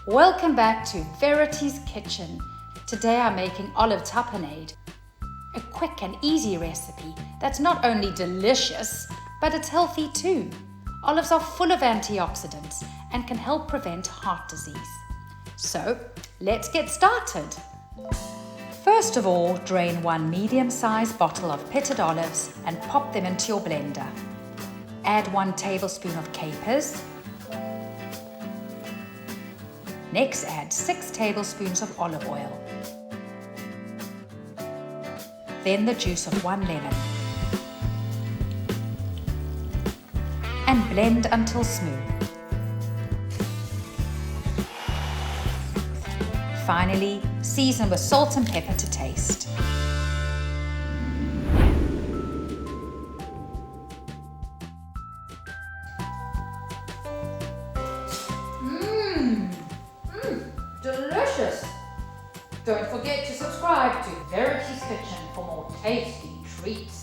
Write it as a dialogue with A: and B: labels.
A: Welcome back to Verity's Kitchen. Today I'm making olive tapenade, a quick and easy recipe that's not only delicious, but it's healthy too. Olives are full of antioxidants and can help prevent heart disease. So, let's get started. First of all, drain 1 medium-sized bottle of pitted olives and pop them into your blender. Add 1 tablespoon of capers. Next, add 6 tablespoons of olive oil. Then the juice of 1 lemon. And blend until smooth. Finally, season with salt and pepper to taste. Delicious! Don't forget to subscribe to Verity's Kitchen for more tasty treats.